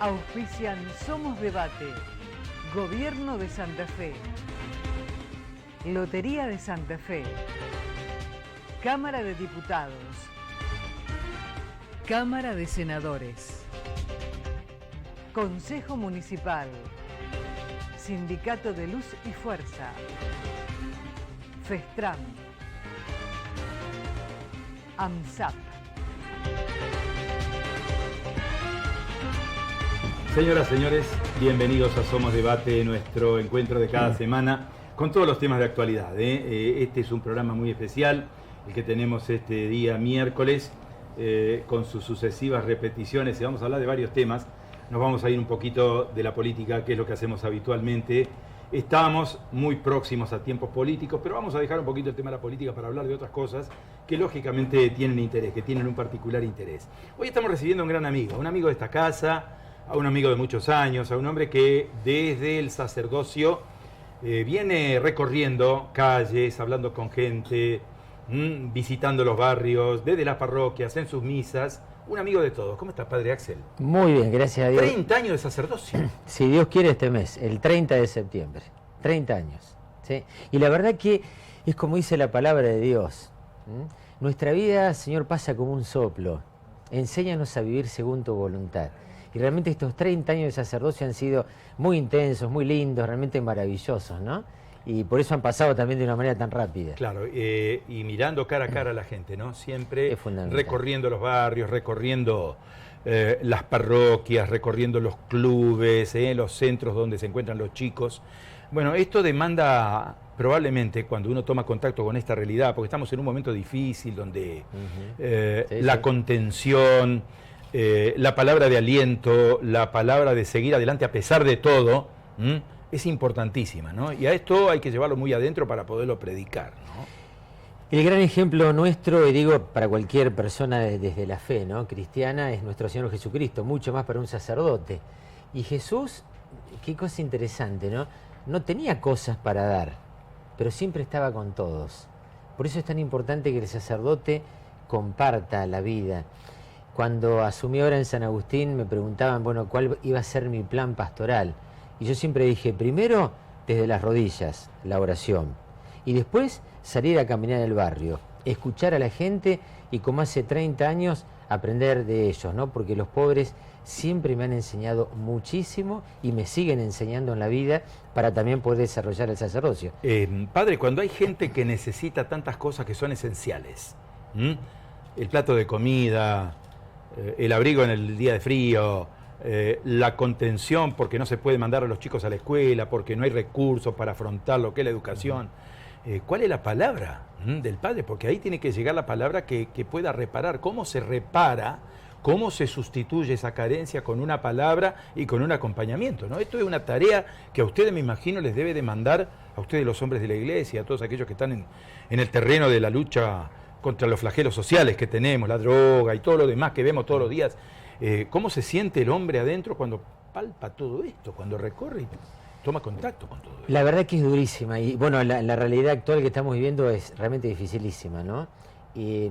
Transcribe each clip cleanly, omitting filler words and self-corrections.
Auspician Somos Debate, Gobierno de Santa Fe, Lotería de Santa Fe, Cámara de Diputados, Cámara de Senadores, Consejo Municipal, Sindicato de Luz y Fuerza, Festram, AMSAP. Señoras, señores, bienvenidos a Somos Debate, nuestro encuentro de cada semana con todos los temas de actualidad. Este es un programa muy especial, el que tenemos este día miércoles, con sus sucesivas repeticiones, y vamos a hablar de varios temas. Nos vamos a ir un poquito de la política, que es lo que hacemos habitualmente. Estamos muy próximos a tiempos políticos, pero vamos a dejar un poquito el tema de la política para hablar de otras cosas que lógicamente tienen interés, que tienen un particular interés. Hoy estamos recibiendo a un gran amigo, un amigo de esta casa, a un amigo de muchos años, a un hombre que desde el sacerdocio viene recorriendo calles, hablando con gente, visitando los barrios, desde las parroquias, en sus misas. Un amigo de todos. ¿Cómo estás, padre Axel? Muy bien, gracias a Dios. 30 años de sacerdocio. Si Dios quiere, este mes, el 30 de septiembre. 30 años. ¿Sí? Y la verdad que es como dice la palabra de Dios. Nuestra vida, Señor, pasa como un soplo. Enséñanos a vivir según tu voluntad. Y realmente estos 30 años de sacerdocio han sido muy intensos, muy lindos, realmente maravillosos, ¿no? Y por eso han pasado también de una manera tan rápida. Claro, y mirando cara a cara a la gente, ¿no? Siempre Es fundamental. recorriendo los barrios, recorriendo las parroquias, recorriendo los clubes, los centros donde se encuentran los chicos. Bueno, esto demanda probablemente, cuando uno toma contacto con esta realidad, porque estamos en un momento difícil donde la contención, la palabra de aliento, la palabra de seguir adelante a pesar de todo, es importantísima, ¿no? Y a esto hay que llevarlo muy adentro para poderlo predicar, ¿no? El gran ejemplo nuestro, y digo para cualquier persona desde la fe, ¿no?, cristiana, es nuestro Señor Jesucristo, mucho más para un sacerdote. Y Jesús, qué cosa interesante, ¿no? No tenía cosas para dar, pero siempre estaba con todos. Por eso es tan importante que el sacerdote comparta la vida. Cuando asumí ahora en San Agustín me preguntaban, bueno, ¿cuál iba a ser mi plan pastoral? Y yo siempre dije, primero, desde las rodillas, la oración. Y después, salir a caminar el barrio, escuchar a la gente y, como hace 30 años, aprender de ellos, ¿no? Porque los pobres siempre me han enseñado muchísimo y me siguen enseñando en la vida para también poder desarrollar el sacerdocio. Padre, cuando hay gente que necesita tantas cosas que son esenciales, el plato de comida, el abrigo en el día de frío, la contención porque no se puede mandar a los chicos a la escuela, porque no hay recursos para afrontar lo que es la educación. ¿Cuál es la palabra del Padre? Porque ahí tiene que llegar la palabra que pueda reparar. ¿Cómo se repara? ¿Cómo se sustituye esa carencia con una palabra y con un acompañamiento, ¿no? Esto es una tarea que a ustedes, me imagino, les debe demandar a ustedes, los hombres de la iglesia, a todos aquellos que están en el terreno de la lucha contra los flagelos sociales que tenemos, la droga y todo lo demás que vemos todos los días. ¿Cómo se siente el hombre adentro cuando palpa todo esto, cuando recorre y toma contacto con todo esto? La verdad que es durísima y bueno, la realidad actual que estamos viviendo es realmente dificilísima, ¿no? Y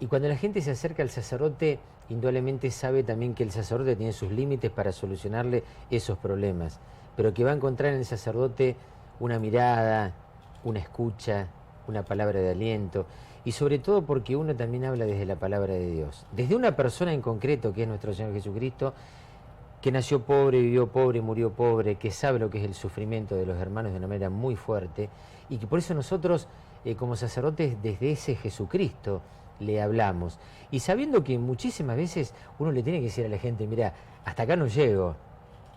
cuando la gente se acerca al sacerdote, indudablemente sabe también que el sacerdote tiene sus límites para solucionarle esos problemas, pero que va a encontrar en el sacerdote una mirada, una escucha, una palabra de aliento, y sobre todo porque uno también habla desde la palabra de Dios, desde una persona en concreto que es nuestro Señor Jesucristo, que nació pobre, vivió pobre, murió pobre, que sabe lo que es el sufrimiento de los hermanos de una manera muy fuerte, y que por eso nosotros como sacerdotes desde ese Jesucristo le hablamos, y sabiendo que muchísimas veces uno le tiene que decir a la gente, mira, hasta acá no llego,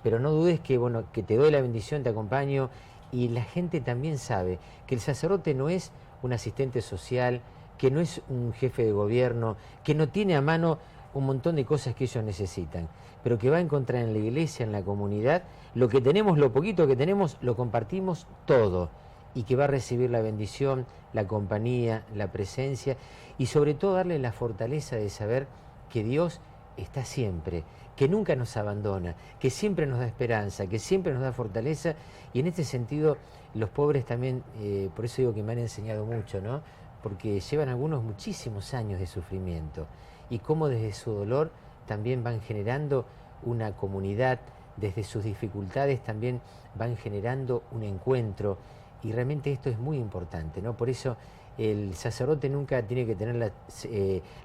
pero no dudes que, bueno, que te doy la bendición, te acompaño, y la gente también sabe que el sacerdote no es un asistente social, que no es un jefe de gobierno, que no tiene a mano un montón de cosas que ellos necesitan, pero que va a encontrar en la iglesia, en la comunidad, lo que tenemos, lo poquito que tenemos, lo compartimos todo, y que va a recibir la bendición, la compañía, la presencia, y sobre todo darle la fortaleza de saber que Dios está siempre, que nunca nos abandona, que siempre nos da esperanza, que siempre nos da fortaleza, y en este sentido los pobres también, por eso digo que me han enseñado mucho, ¿no? Porque llevan algunos muchísimos años de sufrimiento, y cómo desde su dolor también van generando una comunidad, desde sus dificultades también van generando un encuentro, y realmente esto es muy importante, ¿no? Por eso el sacerdote nunca tiene que tener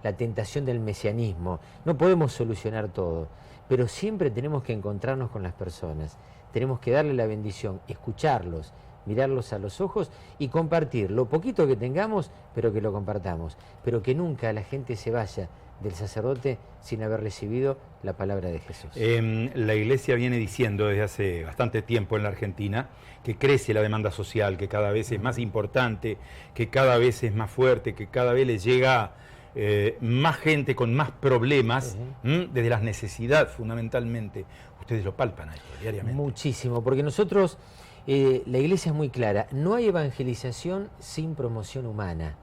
la tentación del mesianismo. No podemos solucionar todo, pero siempre tenemos que encontrarnos con las personas, tenemos que darle la bendición, escucharlos, mirarlos a los ojos y compartir lo poquito que tengamos, pero que lo compartamos, pero que nunca la gente se vaya del sacerdote sin haber recibido la palabra de Jesús. La Iglesia viene diciendo desde hace bastante tiempo en la Argentina que crece la demanda social, que cada vez es más importante, que cada vez es más fuerte, que cada vez le llega más gente con más problemas, desde las necesidades fundamentalmente. Ustedes lo palpan a esto diariamente. Muchísimo, porque nosotros, la Iglesia es muy clara, no hay evangelización sin promoción humana.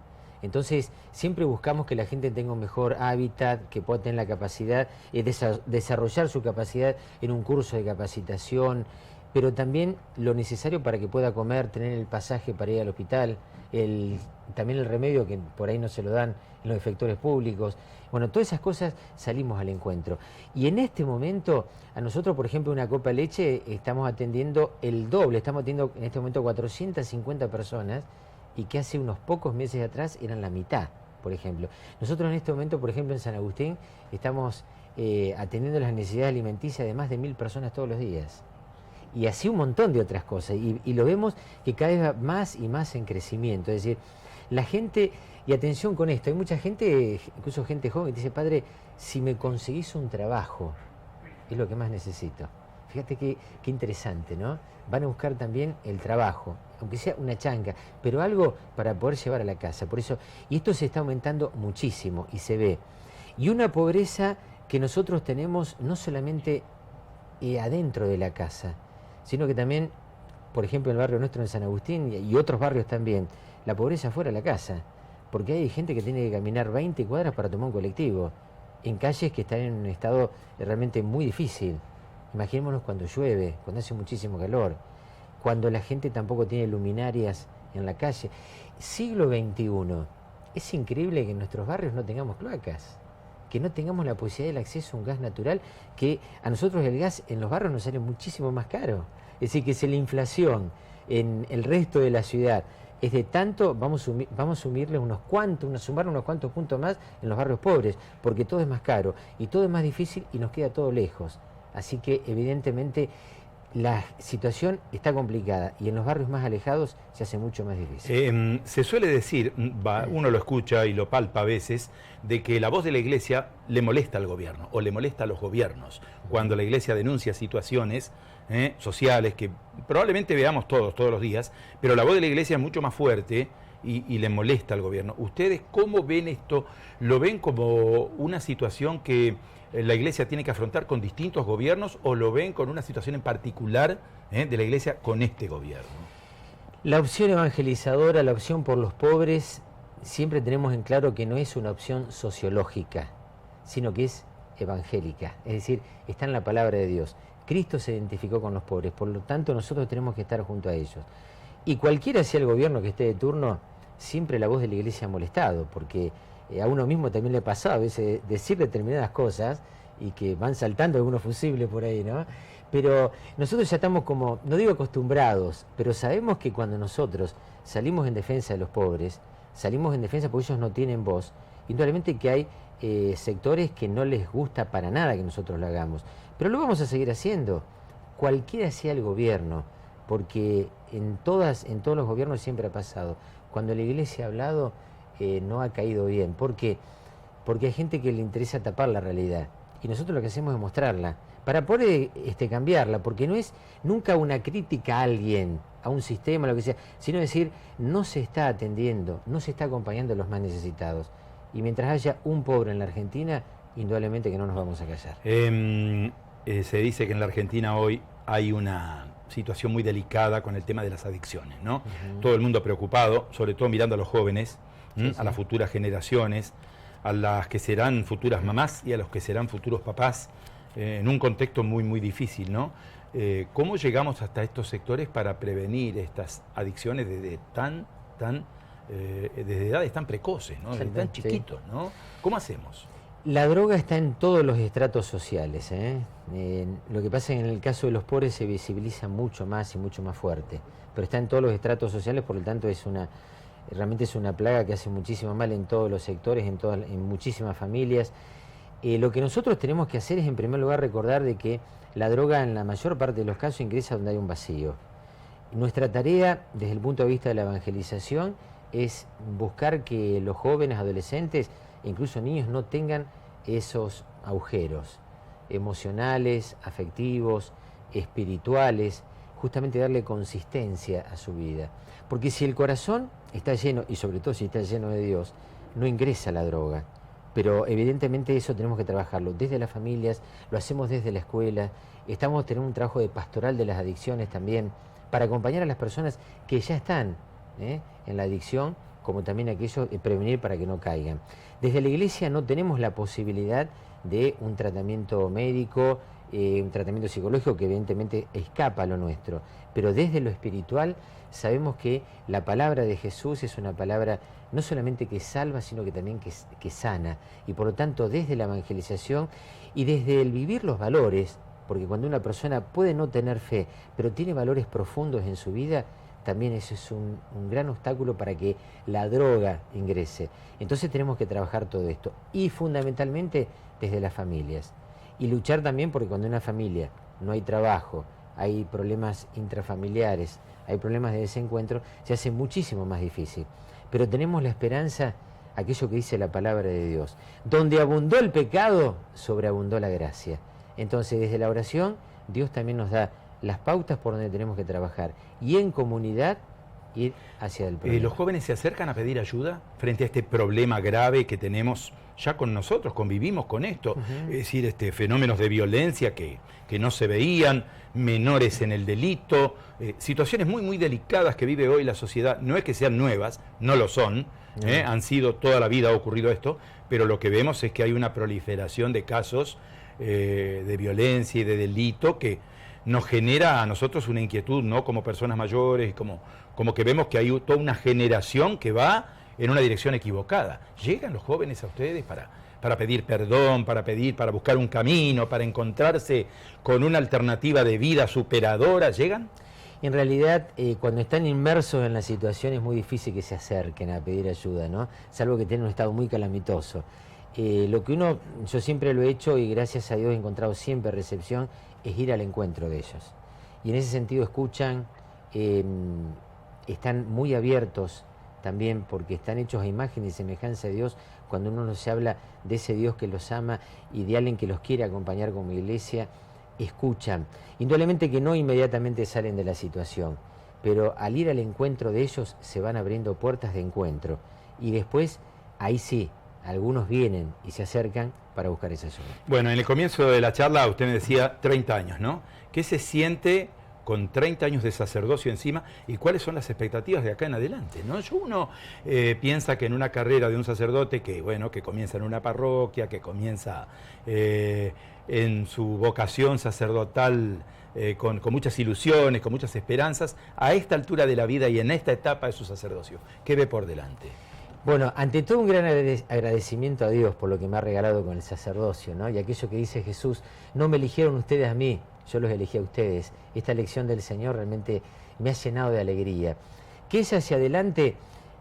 Entonces, siempre buscamos que la gente tenga un mejor hábitat, que pueda tener la capacidad de desarrollar su capacidad en un curso de capacitación, pero también lo necesario para que pueda comer, tener el pasaje para ir al hospital, también el remedio que por ahí no se lo dan en los efectores públicos. Bueno, todas esas cosas salimos al encuentro. Y en este momento, a nosotros, por ejemplo, una copa de leche, estamos atendiendo el doble, estamos atendiendo en este momento 450 personas, y que hace unos pocos meses atrás eran la mitad, por ejemplo. Nosotros en este momento, por ejemplo, en San Agustín, estamos atendiendo las necesidades alimenticias de más de 1000 personas todos los días. Y así un montón de otras cosas. Y lo vemos que cada vez va más y más en crecimiento. Es decir, la gente, y atención con esto, hay mucha gente, incluso gente joven, que dice, padre, si me conseguís un trabajo, es lo que más necesito. Fíjate qué interesante, ¿no? Van a buscar también el trabajo, aunque sea una changa, pero algo para poder llevar a la casa. Por eso, y esto se está aumentando muchísimo y se ve. Y una pobreza que nosotros tenemos no solamente adentro de la casa, sino que también, por ejemplo, en el barrio nuestro en San Agustín y otros barrios también, la pobreza fuera de la casa, porque hay gente que tiene que caminar 20 cuadras para tomar un colectivo, en calles que están en un estado realmente muy difícil. Imaginémonos cuando llueve, cuando hace muchísimo calor, cuando la gente tampoco tiene luminarias en la calle. Siglo XXI, es increíble que en nuestros barrios no tengamos cloacas, que no tengamos la posibilidad del acceso a un gas natural, que a nosotros el gas en los barrios nos sale muchísimo más caro. Es decir, que si la inflación en el resto de la ciudad es de tanto, vamos a sumarle unos cuantos puntos más en los barrios pobres, porque todo es más caro y todo es más difícil y nos queda todo lejos. Así que evidentemente la situación está complicada y en los barrios más alejados se hace mucho más difícil. Se suele decir, uno lo escucha y lo palpa a veces, de que la voz de la Iglesia le molesta al gobierno o le molesta a los gobiernos. Cuando la Iglesia denuncia situaciones sociales que probablemente veamos todos los días, pero la voz de la Iglesia es mucho más fuerte y le molesta al gobierno. ¿Ustedes cómo ven esto? ¿Lo ven como una situación que la Iglesia tiene que afrontar con distintos gobiernos o lo ven con una situación en particular de la Iglesia con este gobierno? La opción evangelizadora, la opción por los pobres, siempre tenemos en claro que no es una opción sociológica, sino que es evangélica, es decir, está en la palabra de Dios. Cristo se identificó con los pobres, por lo tanto nosotros tenemos que estar junto a ellos. Y cualquiera sea el gobierno que esté de turno, siempre la voz de la Iglesia ha molestado, porque a uno mismo también le pasaba a veces decir determinadas cosas y que van saltando algunos fusibles por ahí, ¿no? Pero nosotros ya estamos como, no digo acostumbrados, pero sabemos que cuando nosotros salimos en defensa de los pobres, salimos en defensa porque ellos no tienen voz, indudablemente que hay sectores que no les gusta para nada que nosotros lo hagamos, pero lo vamos a seguir haciendo, cualquiera sea el gobierno, porque en todos los gobiernos siempre ha pasado. Cuando la Iglesia ha hablado, no ha caído bien. ¿Por qué? Porque hay gente que le interesa tapar la realidad. Y nosotros lo que hacemos es mostrarla, para poder cambiarla, porque no es nunca una crítica a alguien, a un sistema, lo que sea, sino decir, no se está atendiendo, no se está acompañando a los más necesitados. Y mientras haya un pobre en la Argentina, indudablemente que no nos vamos a callar. Se dice que en la Argentina hoy hay una situación muy delicada con el tema de las adicciones, ¿no? Todo el mundo preocupado, sobre todo mirando a los jóvenes, a las futuras generaciones, a las que serán futuras mamás y a los que serán futuros papás, en un contexto muy, muy difícil, ¿no? ¿Cómo llegamos hasta estos sectores para prevenir estas adicciones desde desde edades tan precoces, ¿no? Desde tan chiquitos, ¿no? ¿Cómo hacemos? La droga está en todos los estratos sociales, ¿eh? Lo que pasa es que en el caso de los pobres se visibiliza mucho más y mucho más fuerte, pero está en todos los estratos sociales, por lo tanto realmente es una plaga que hace muchísimo mal en todos los sectores, en muchísimas familias. Lo que nosotros tenemos que hacer es, en primer lugar, recordar de que la droga en la mayor parte de los casos ingresa donde hay un vacío. Nuestra tarea, desde el punto de vista de la evangelización, es buscar que los jóvenes, adolescentes, incluso niños, no tengan esos agujeros emocionales, afectivos, espirituales, justamente darle consistencia a su vida. Porque si el corazón está lleno, y sobre todo si está lleno de Dios, no ingresa la droga. Pero evidentemente eso tenemos que trabajarlo desde las familias, lo hacemos desde la escuela, estamos teniendo un trabajo de pastoral de las adicciones también, para acompañar a las personas que ya están en la adicción, como también aquellos prevenir para que no caigan. Desde la iglesia no tenemos la posibilidad de un tratamiento médico, un tratamiento psicológico que evidentemente escapa a lo nuestro, pero desde lo espiritual sabemos que la palabra de Jesús es una palabra no solamente que salva, sino que también que sana, y por lo tanto desde la evangelización y desde el vivir los valores, porque cuando una persona puede no tener fe, pero tiene valores profundos en su vida, también eso es un gran obstáculo para que la droga ingrese. Entonces tenemos que trabajar todo esto, y fundamentalmente desde las familias. Y luchar también porque cuando en una familia no hay trabajo, hay problemas intrafamiliares, hay problemas de desencuentro, se hace muchísimo más difícil. Pero tenemos la esperanza, aquello que dice la palabra de Dios. Donde abundó el pecado, sobreabundó la gracia. Entonces desde la oración, Dios también nos da las pautas por donde tenemos que trabajar. Y en comunidad, ir hacia el problema. ¿Los jóvenes se acercan a pedir ayuda frente a este problema grave que tenemos ya con nosotros? Convivimos con esto, es decir, fenómenos de violencia que no se veían, menores en el delito, situaciones muy, muy delicadas que vive hoy la sociedad. No es que sean nuevas, no lo son, han sido, toda la vida ha ocurrido esto, pero lo que vemos es que hay una proliferación de casos de violencia y de delito que nos genera a nosotros una inquietud, ¿no? Como personas mayores, como que vemos que hay toda una generación que va en una dirección equivocada. ¿Llegan los jóvenes a ustedes para pedir perdón, para buscar un camino, para encontrarse con una alternativa de vida superadora? ¿Llegan? En realidad, cuando están inmersos en la situación es muy difícil que se acerquen a pedir ayuda, ¿no? Salvo que tienen un estado muy calamitoso. Yo siempre lo he hecho y gracias a Dios he encontrado siempre recepción, es ir al encuentro de ellos. Y en ese sentido escuchan, están muy abiertos también porque están hechos a imagen y semejanza de Dios. Cuando uno nos habla de ese Dios que los ama y de alguien que los quiere acompañar como iglesia, escuchan. Indudablemente que no inmediatamente salen de la situación, pero al ir al encuentro de ellos se van abriendo puertas de encuentro. Y después, ahí sí, algunos vienen y se acercan para buscar esa ayuda. Bueno, en el comienzo de la charla usted me decía 30 años, ¿no? ¿Qué se siente con 30 años de sacerdocio encima y cuáles son las expectativas de acá en adelante, ¿no? Uno piensa que en una carrera de un sacerdote que comienza en una parroquia, que comienza en su vocación sacerdotal con muchas ilusiones, con muchas esperanzas, a esta altura de la vida y en esta etapa de su sacerdocio, ¿qué ve por delante? Bueno, ante todo un gran agradecimiento a Dios por lo que me ha regalado con el sacerdocio, ¿no? Y aquello que dice Jesús, no me eligieron ustedes a mí, yo los elegí a ustedes. Esta elección del Señor realmente me ha llenado de alegría. Que es hacia adelante,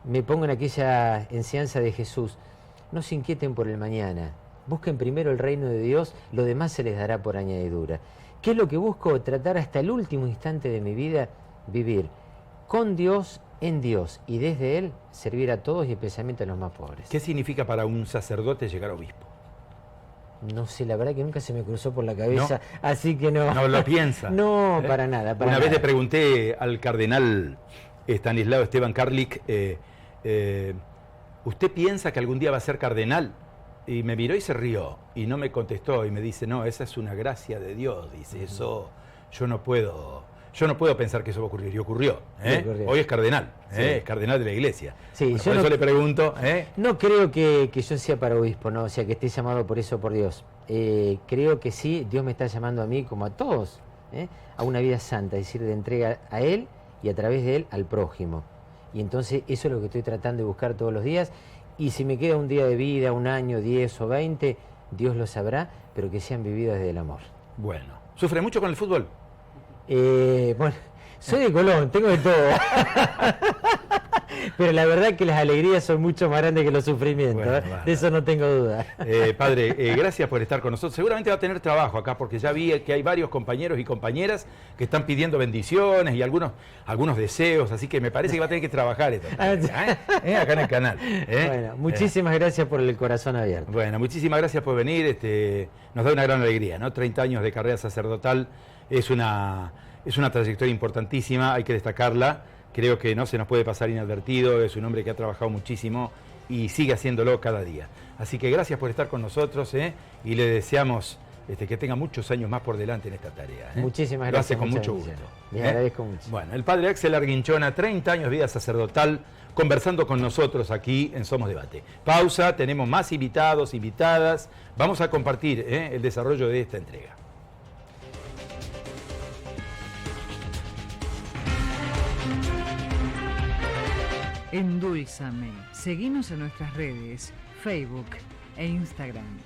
me pongo en aquella enseñanza de Jesús, no se inquieten por el mañana, busquen primero el reino de Dios, lo demás se les dará por añadidura. ¿Qué es lo que busco? Tratar hasta el último instante de mi vida, vivir con Dios, en Dios, y desde Él servir a todos y especialmente a los más pobres. ¿Qué significa para un sacerdote llegar a obispo? No sé, la verdad que nunca se me cruzó por la cabeza, ¿no? Así que no. ¿No lo piensa? No, para nada. Una vez le pregunté al cardenal Estanislao Esteban Karlik, ¿usted piensa que algún día va a ser cardenal? Y me miró y se rió, y no me contestó, y me dice, no, esa es una gracia de Dios, dice, eso yo no puedo pensar que eso va a ocurrir, y ocurrió, Hoy es cardenal, sí. Es cardenal de la iglesia. Sí, bueno, por eso le pregunto. No creo que yo sea para obispo, ¿no? O sea, que esté llamado por eso por Dios. Creo que sí, Dios me está llamando a mí, como a todos, a una vida santa, es decir, de entrega a Él y a través de Él al prójimo. Y entonces eso es lo que estoy tratando de buscar todos los días. Y si me queda un día de vida, un año, 10 o 20, Dios lo sabrá, pero que sean vividas desde el amor. Bueno, ¿sufre mucho con el fútbol? Bueno, soy de Colón, tengo de todo. Pero la verdad que las alegrías son mucho más grandes que los sufrimientos, Bueno, ¿eh? bueno. De eso no tengo duda. Padre, gracias por estar con nosotros. Seguramente va a tener trabajo acá, porque ya vi que hay varios compañeros y compañeras que están pidiendo bendiciones y algunos deseos, así que me parece que va a tener que trabajar esta tarde, acá en el canal. Bueno, muchísimas gracias por el corazón abierto. Bueno, muchísimas gracias por venir. Nos da una gran alegría, ¿no? 30 años de carrera sacerdotal es una trayectoria importantísima, hay que destacarla. Creo que no se nos puede pasar inadvertido, es un hombre que ha trabajado muchísimo y sigue haciéndolo cada día. Así que gracias por estar con nosotros, y le deseamos que tenga muchos años más por delante en esta tarea. Muchísimas Lo hace gracias. con mucho bendiciones. gusto. Les agradezco mucho. Bueno, el padre Axel Arguinchona, 30 años de vida sacerdotal, conversando con nosotros aquí en Somos Debate. Pausa, tenemos más invitados, invitadas. Vamos a compartir el desarrollo de esta entrega. Endulzame. Seguinos en nuestras redes, Facebook e Instagram.